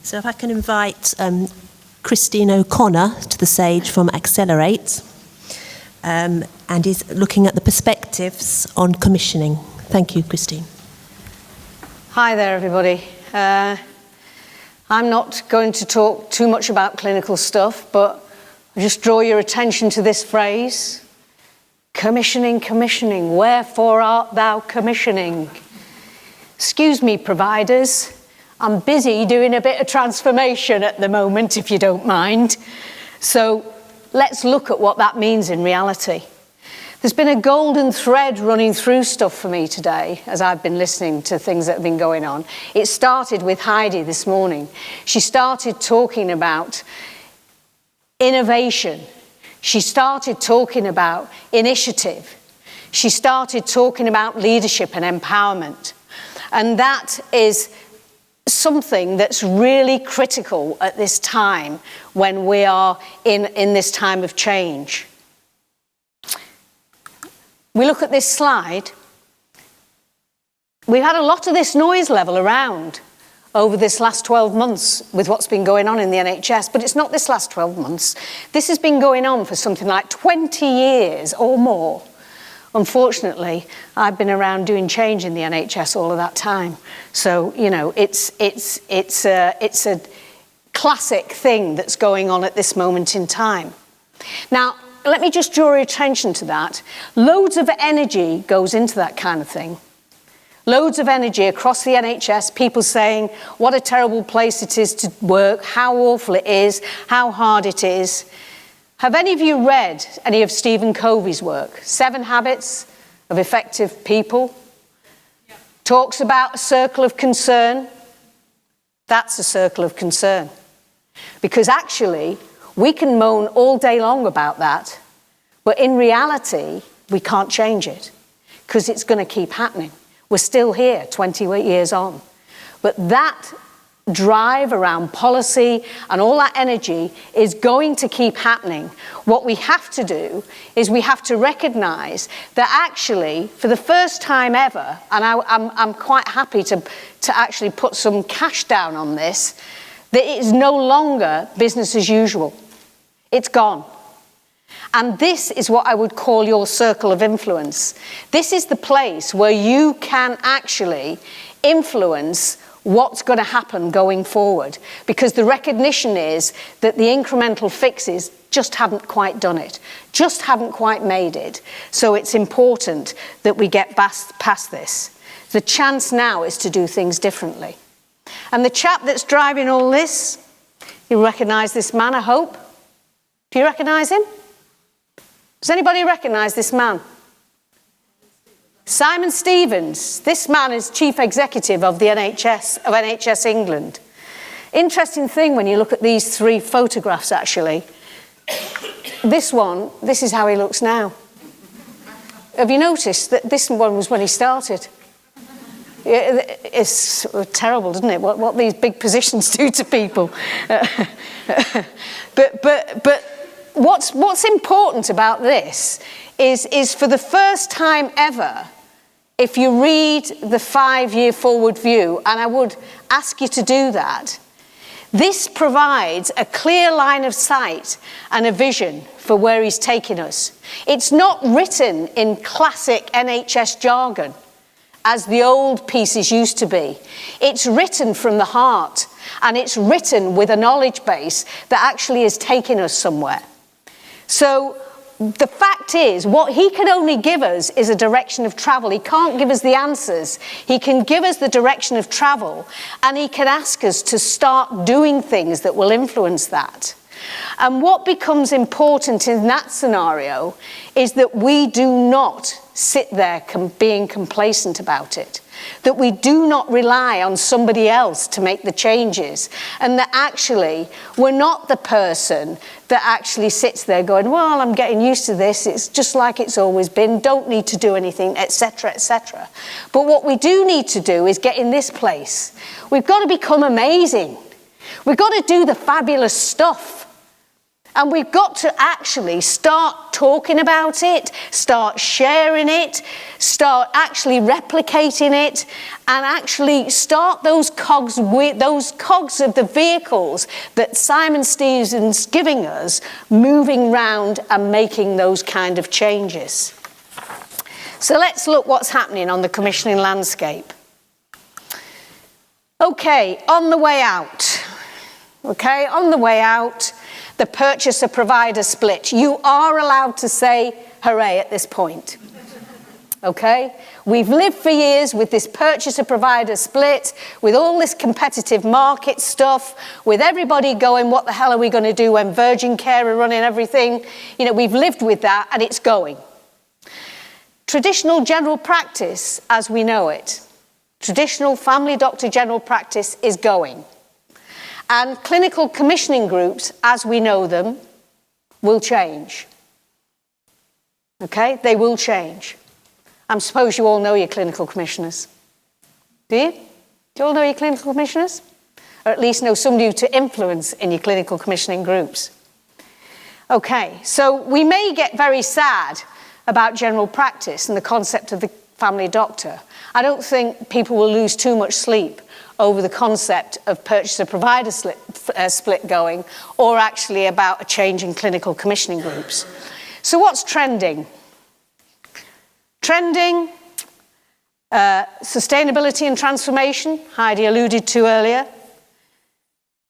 So if I can invite Christine O'Connor to the stage from Accelerate, and is looking at the perspectives on commissioning. Thank you, Christine. Hi there, everybody. I'm not going to talk too much about clinical stuff, but I'll just draw your attention to this phrase. Commissioning, commissioning, wherefore art thou commissioning? Excuse me, providers. I'm busy doing a bit of transformation at the moment, if you don't mind. So let's look at what that means in reality. There's been a golden thread running through stuff for me today as I've been listening to things that have been going on. It started with Heidi this morning. She started talking about innovation. She started talking about initiative. She started talking about leadership and empowerment. And that is something that's really critical at this time when we are in this time of change. We look at this slide. We've had a lot of this noise level around over this last 12 months with what's been going on in the NHS, but it's not this last 12 months. This has been going on for something like 20 years or more. Unfortunately, I've been around doing change in the NHS all of that time. So, you know, it's a classic thing that's going on at this moment in time. Now, let me just draw your attention to that. Loads of energy goes into that kind of thing. Loads of energy across the NHS, people saying what a terrible place it is to work, how awful it is, how hard it is. Have any of you read any of Stephen Covey's work? 7 Habits of Effective People. Yeah. Talks about a circle of concern. That's a circle of concern. Because actually, we can moan all day long about that, but in reality, we can't change it because it's going to keep happening. We're still here 20 years on. But that drive around policy and all that energy is going to keep happening. What we have to do is we have to recognize that actually, for the first time ever, and I'm quite happy to actually put some cash down on this, that it is no longer business as usual. It's gone. And this is what I would call your circle of influence. This is the place where you can actually influence what's going to happen going forward. Because the recognition is that the incremental fixes just haven't quite done it, just haven't quite made it. So it's important that we get past this. The chance now is to do things differently. And the chap that's driving all this, you recognise this man, I hope? Do you recognise him? Does anybody recognise this man? Simon Stevens. This man is chief executive of the NHS England. Interesting thing when you look at these 3 photographs, actually. This one, this is how he looks now. Have you noticed that this one was when he started? It's terrible, isn't it? What these big positions do to people. But what's important about this is for the first time ever, if you read the 5-year forward view, and I would ask you to do that, this provides a clear line of sight and a vision for where he's taking us. It's not written in classic NHS jargon, as the old pieces used to be. It's written from the heart, and it's written with a knowledge base that actually is taking us somewhere. So the fact is, what he can only give us is a direction of travel. He can't give us the answers. He can give us the direction of travel, and he can ask us to start doing things that will influence that. And what becomes important in that scenario is that we do not sit there being complacent about it, that we do not rely on somebody else to make the changes, and that actually we're not the person that actually sits there going, well, I'm getting used to this, it's just like it's always been, don't need to do anything, etc., etc. But what we do need to do is get in this place. We've got to become amazing. We've got to do the fabulous stuff. And we've got to actually start talking about it, start sharing it, start actually replicating it, and actually start those cogs of the vehicles that Simon Stevenson's giving us, moving round and making those kind of changes. So let's look what's happening on the commissioning landscape. Okay, on the way out. Okay, on the way out, the purchaser-provider split. You are allowed to say hooray at this point. Okay? We've lived for years with this purchaser-provider split, with all this competitive market stuff, with everybody going, what the hell are we going to do when Virgin Care are running everything? You know, we've lived with that, and it's going. Traditional general practice, as we know it, traditional family doctor general practice is going. And clinical commissioning groups, as we know them, will change. Okay? They will change. I suppose you all know your clinical commissioners. Do you? Do you all know your clinical commissioners? Or at least know somebody to influence in your clinical commissioning groups. Okay, so we may get very sad about general practice and the concept of the family doctor. I don't think people will lose too much sleep over the concept of purchaser-provider split going, or actually about a change in clinical commissioning groups. So what's trending? Trending, sustainability and transformation, Heidi alluded to earlier.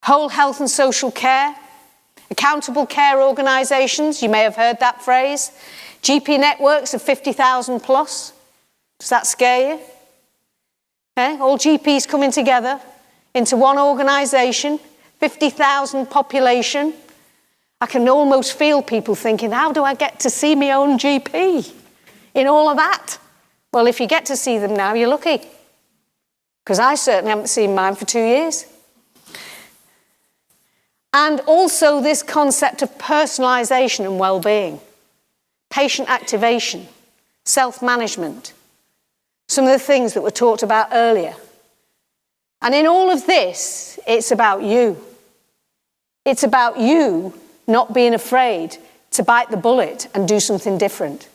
Whole health and social care. Accountable care organisations, you may have heard that phrase. GP networks of 50,000 plus. Does that scare you? Okay, all GPs coming together into one organisation, 50,000 population. I can almost feel people thinking, how do I get to see my own GP in all of that? Well, if you get to see them now, you're lucky. Because I certainly haven't seen mine for 2 years. And also this concept of personalisation and well-being, patient activation, self-management, some of the things that were talked about earlier. And in all of this, it's about you. It's about you not being afraid to bite the bullet and do something different.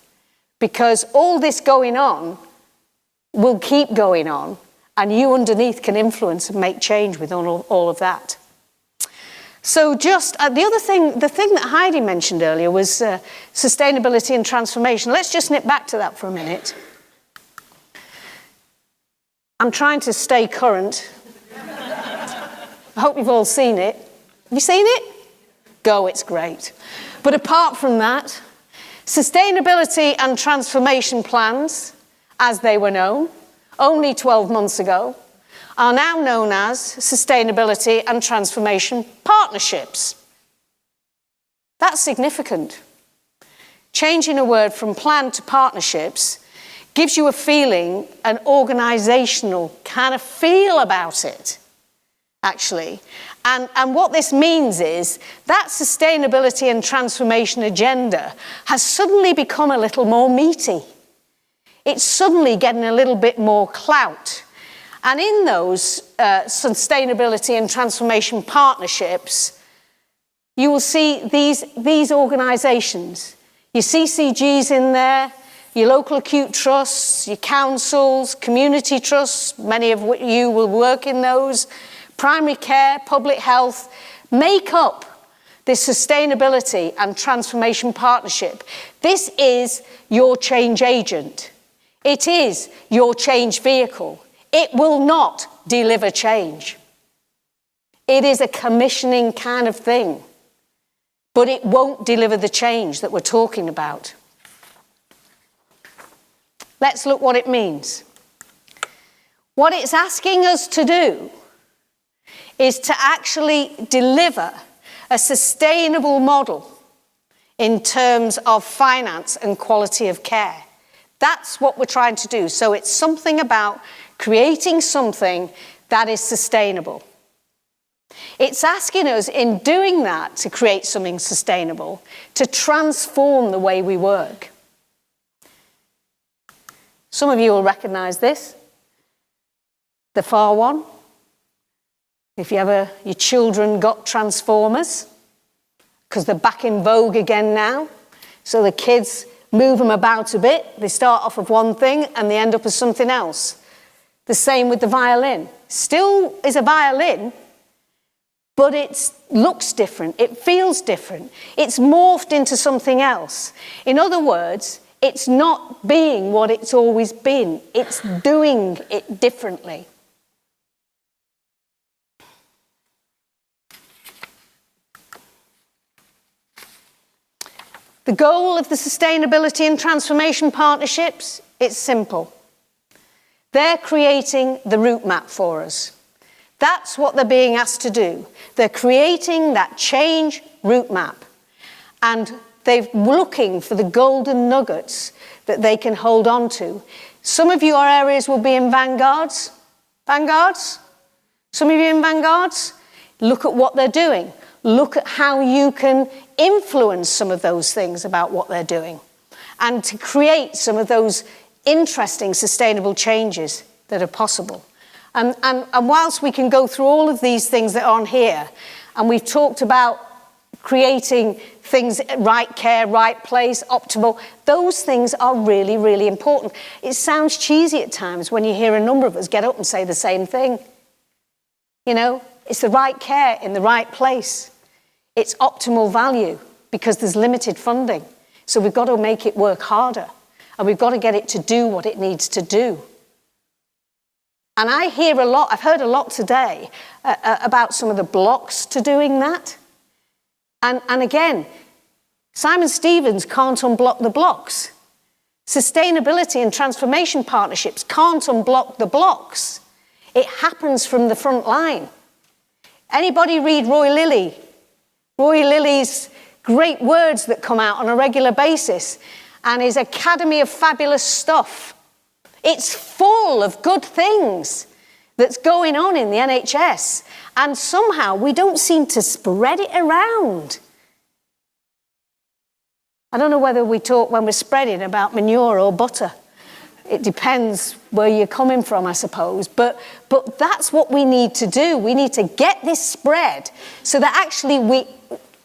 Because all this going on will keep going on, and you underneath can influence and make change with all of that. So just the thing that Heidi mentioned earlier was sustainability and transformation. Let's just nip back to that for a minute. I'm trying to stay current. I hope you've all seen it. Have you seen it? Go, it's great. But apart from that, sustainability and transformation plans, as they were known only 12 months ago, are now known as sustainability and transformation partnerships. That's significant. Changing a word from plan to partnerships gives you a feeling, an organisational kind of feel about it, actually. And what this means is that sustainability and transformation agenda has suddenly become a little more meaty. It's suddenly getting a little bit more clout. And in those sustainability and transformation partnerships, you will see these organisations. Your CCGs in there, your local acute trusts, your councils, community trusts, many of you will work in those, primary care, public health, make up this sustainability and transformation partnership. This is your change agent. It is your change vehicle. It will not deliver change. It is a commissioning kind of thing, but it won't deliver the change that we're talking about. Let's look what it means. What it's asking us to do is to actually deliver a sustainable model in terms of finance and quality of care. That's what we're trying to do. So it's something about creating something that is sustainable. It's asking us, in doing that, to create something sustainable, to transform the way we work. Some of you will recognise this, the far one. If your children got Transformers, because they're back in vogue again now. So the kids move them about a bit. They start off with one thing and they end up as something else. The same with the violin. Still is a violin, but it looks different. It feels different. It's morphed into something else. In other words, it's not being what it's always been. It's doing it differently. The goal of the Sustainability and Transformation Partnerships, it's simple. They're creating the route map for us. That's what they're being asked to do. They're creating that change route map. And they're looking for the golden nuggets that they can hold on to. Some of your areas will be in vanguards. Vanguards? Some of you in vanguards? Look at what they're doing. Look at how you can influence some of those things about what they're doing and to create some of those interesting sustainable changes that are possible. And whilst we can go through all of these things that are on here, and we've talked about creating things, right care, right place, optimal, those things are really, really important. It sounds cheesy at times when you hear a number of us get up and say the same thing. You know, it's the right care in the right place. It's optimal value because there's limited funding. So we've got to make it work harder. And we've got to get it to do what it needs to do. And I hear a lot, I've heard a lot today about some of the blocks to doing that. And again, Simon Stevens can't unblock the blocks. Sustainability and transformation partnerships can't unblock the blocks. It happens from the front line. Anybody read Roy Lilly? Roy Lilly's great words that come out on a regular basis and his Academy of Fabulous Stuff. It's full of good things that's going on in the NHS. And somehow we don't seem to spread it around. I don't know whether we talk when we're spreading about manure or butter. It depends where you're coming from, I suppose. But that's what we need to do. We need to get this spread so that actually we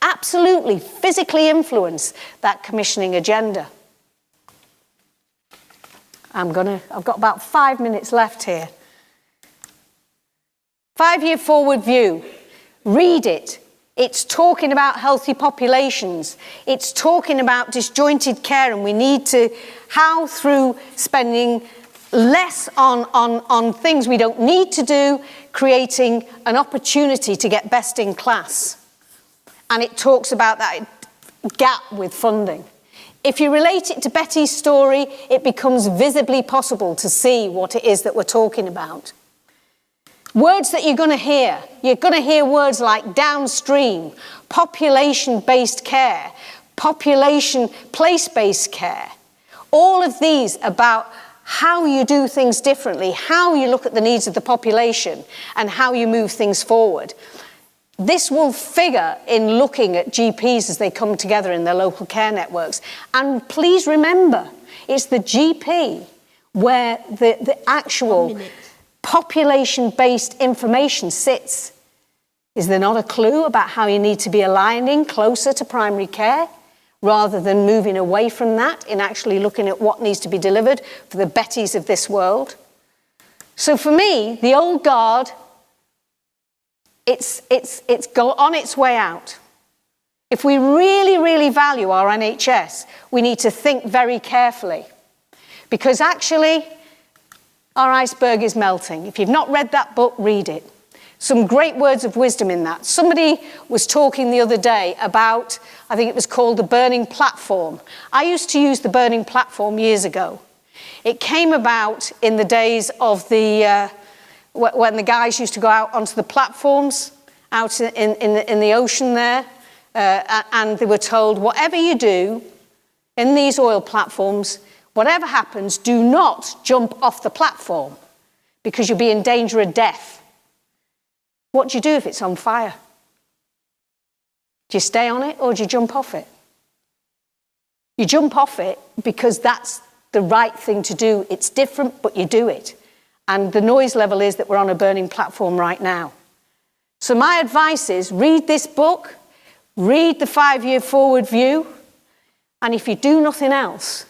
absolutely physically influence that commissioning agenda. I've got about 5 minutes left here. 5-year forward view. Read it. It's talking about healthy populations. It's talking about disjointed care, and we need to, how through spending less on things we don't need to do, creating an opportunity to get best in class. And it talks about that gap with funding. If you relate it to Betty's story, it becomes visibly possible to see what it is that we're talking about. Words that you're going to hear words like downstream, population-based care, population place-based care. All of these about how you do things differently, how you look at the needs of the population, and how you move things forward. This will figure in looking at GPs as they come together in their local care networks. And please remember, it's the GP where the actual population-based information sits. Is there not a clue about how you need to be aligning closer to primary care rather than moving away from that in actually looking at what needs to be delivered for the Bettys of this world? So for me, the old guard, it's on its way out. If we really, really value our NHS, we need to think very carefully. Because actually, our iceberg is melting. If you've not read that book, read it. Some great words of wisdom in that. Somebody was talking the other day about, I think it was called the burning platform. I used to use the burning platform years ago. It came about in the days of when the guys used to go out onto the platforms, out in the ocean there, and they were told, whatever you do in these oil platforms, whatever happens, do not jump off the platform because you'll be in danger of death. What do you do if it's on fire? Do you stay on it or do you jump off it? You jump off it because that's the right thing to do. It's different, but you do it. And the noise level is that we're on a burning platform right now. So my advice is read this book, read the 5-year forward view, and if you do nothing else,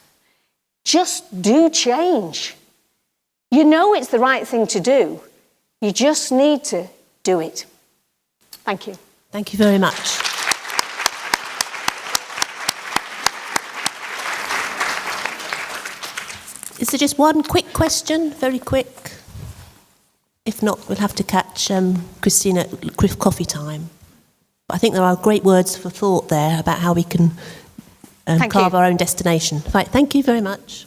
just do change. You know it's the right thing to do. You just need to do it. Thank you. Thank you very much. Is there just one quick question? Very quick. If not, we'll have to catch Christina at coffee time. But I think there are great words for thought there about how we can carve our own destination. Right, thank you very much.